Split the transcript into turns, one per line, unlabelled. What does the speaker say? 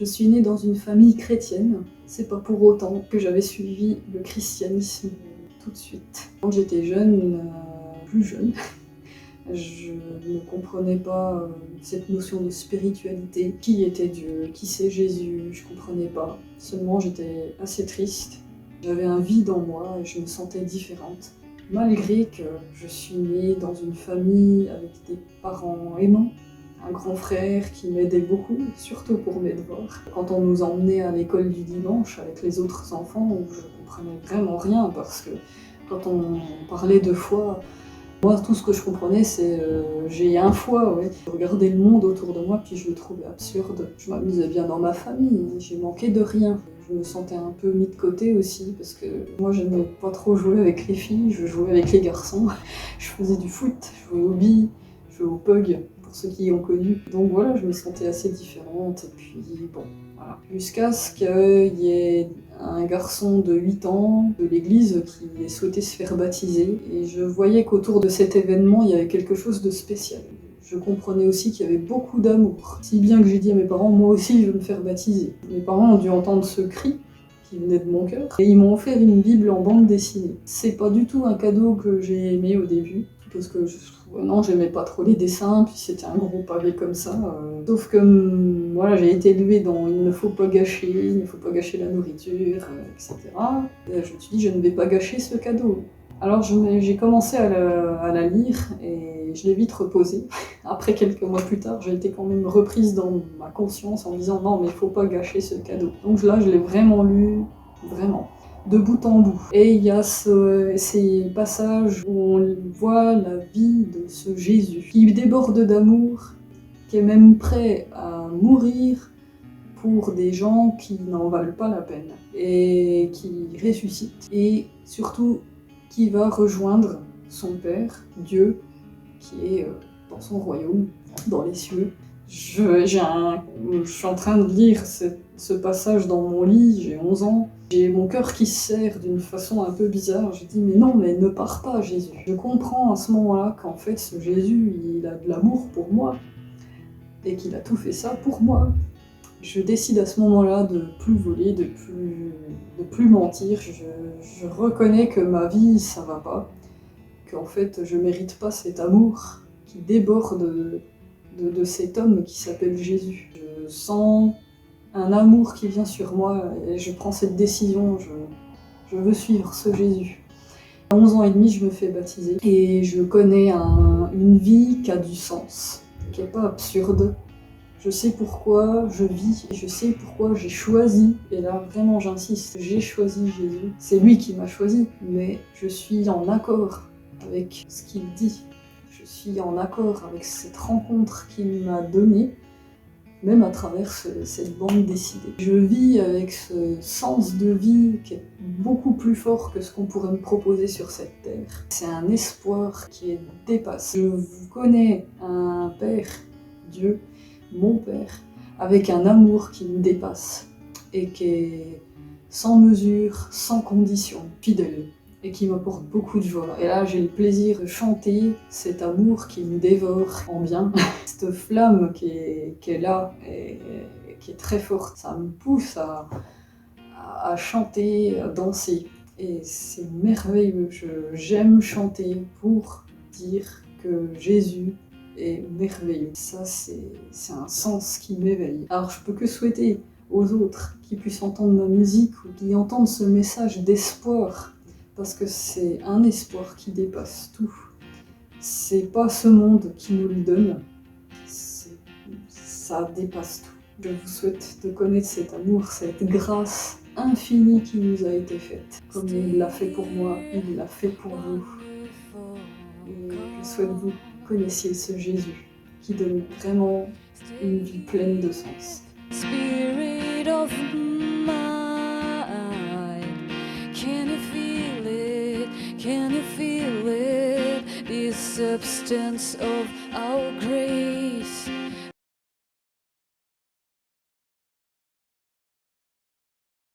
Je suis née dans une famille chrétienne, c'est pas pour autant que j'avais suivi le christianisme tout de suite. Quand j'étais jeune, plus jeune, je ne comprenais pas cette notion de spiritualité. Qui était Dieu? Qui c'est Jésus? Je comprenais pas. Seulement j'étais assez triste. J'avais un vide en moi et je me sentais différente. Malgré que je suis née dans une famille avec des parents aimants, un grand frère qui m'aidait beaucoup, surtout pour mes devoirs. Quand on nous emmenait à l'école du dimanche avec les autres enfants, je comprenais vraiment rien parce que quand on parlait de foi, moi tout ce que je comprenais c'est j'ai un foi, ouais. Je regardais le monde autour de moi puis je le trouvais absurde. Je m'amusais bien dans ma famille, j'ai manqué de rien. Je me sentais un peu mis de côté aussi parce que moi j'aimais pas trop jouer avec les filles, je jouais avec les garçons. Je faisais du foot, je jouais aux billes, je jouais au pug. Pour ceux qui ont connu. Donc voilà, je me sentais assez différente, et puis bon, voilà. Jusqu'à ce qu'il y ait un garçon de 8 ans de l'église qui ait souhaité se faire baptiser, et je voyais qu'autour de cet événement, il y avait quelque chose de spécial. Je comprenais aussi qu'il y avait beaucoup d'amour, si bien que j'ai dit à mes parents, moi aussi je veux me faire baptiser. Mes parents ont dû entendre ce cri qui venait de mon cœur, et ils m'ont offert une Bible en bande dessinée. C'est pas du tout un cadeau que j'ai aimé au début, parce que non, j'aimais pas trop les dessins, puis c'était un gros pavé comme ça. Sauf que voilà, j'ai été élevée dans il ne faut pas gâcher la nourriture, etc. Et je me suis dit, je ne vais pas gâcher ce cadeau. Alors j'ai commencé à la lire et je l'ai vite reposée. Après quelques mois plus tard, j'ai été quand même reprise dans ma conscience en me disant non mais il faut pas gâcher ce cadeau. Donc là, je l'ai vraiment lu, vraiment, de bout en bout. Et il y a ces passages où on voit la vie de ce Jésus qui déborde d'amour, qui est même prêt à mourir pour des gens qui n'en valent pas la peine, et qui ressuscite, et surtout qui va rejoindre son Père, Dieu, qui est dans son royaume, dans les cieux. Je suis en train de lire ce passage dans mon lit, j'ai 11 ans. J'ai mon cœur qui se serre d'une façon un peu bizarre. Je dis mais non, mais ne pars pas Jésus. Je comprends à ce moment-là qu'en fait ce Jésus, il a de l'amour pour moi et qu'il a tout fait ça pour moi. Je décide à ce moment-là de plus voler, de plus mentir. Je reconnais que ma vie ça va pas, qu'en fait je mérite pas cet amour qui déborde de cet homme qui s'appelle Jésus. Je sens un amour qui vient sur moi et je prends cette décision, je veux suivre ce Jésus. À 11 ans et demi, je me fais baptiser et je connais une vie qui a du sens, qui n'est pas absurde. Je sais pourquoi je vis et je sais pourquoi j'ai choisi, et là vraiment j'insiste, j'ai choisi Jésus. C'est lui qui m'a choisi, mais je suis en accord avec ce qu'il dit. Je suis en accord avec cette rencontre qu'il m'a donnée, même à travers cette bande dessinée. Je vis avec ce sens de vie qui est beaucoup plus fort que ce qu'on pourrait me proposer sur cette terre. C'est un espoir qui dépasse. Je connais un Père, Dieu, mon Père, avec un amour qui me dépasse et qui est sans mesure, sans condition, fidèle, et qui m'apporte beaucoup de joie. Et là, j'ai le plaisir de chanter cet amour qui me dévore en bien. Cette flamme qui est là et qui est très forte, ça me pousse à chanter, à danser. Et c'est merveilleux. J'aime chanter pour dire que Jésus est merveilleux. Ça, c'est un sens qui m'éveille. Alors, je peux que souhaiter aux autres qui puissent entendre ma musique ou qui entendent ce message d'espoir, parce que c'est un espoir qui dépasse tout. C'est pas ce monde qui nous le donne, ça dépasse tout. Je vous souhaite de connaître cet amour, cette grâce infinie qui nous a été faite. Comme il l'a fait pour moi, il l'a fait pour vous. Et je souhaite que vous connaissiez ce Jésus qui donne vraiment une vie pleine de sens.
Spirit of mine, can you feel it? Can you feel it? The substance of our grace.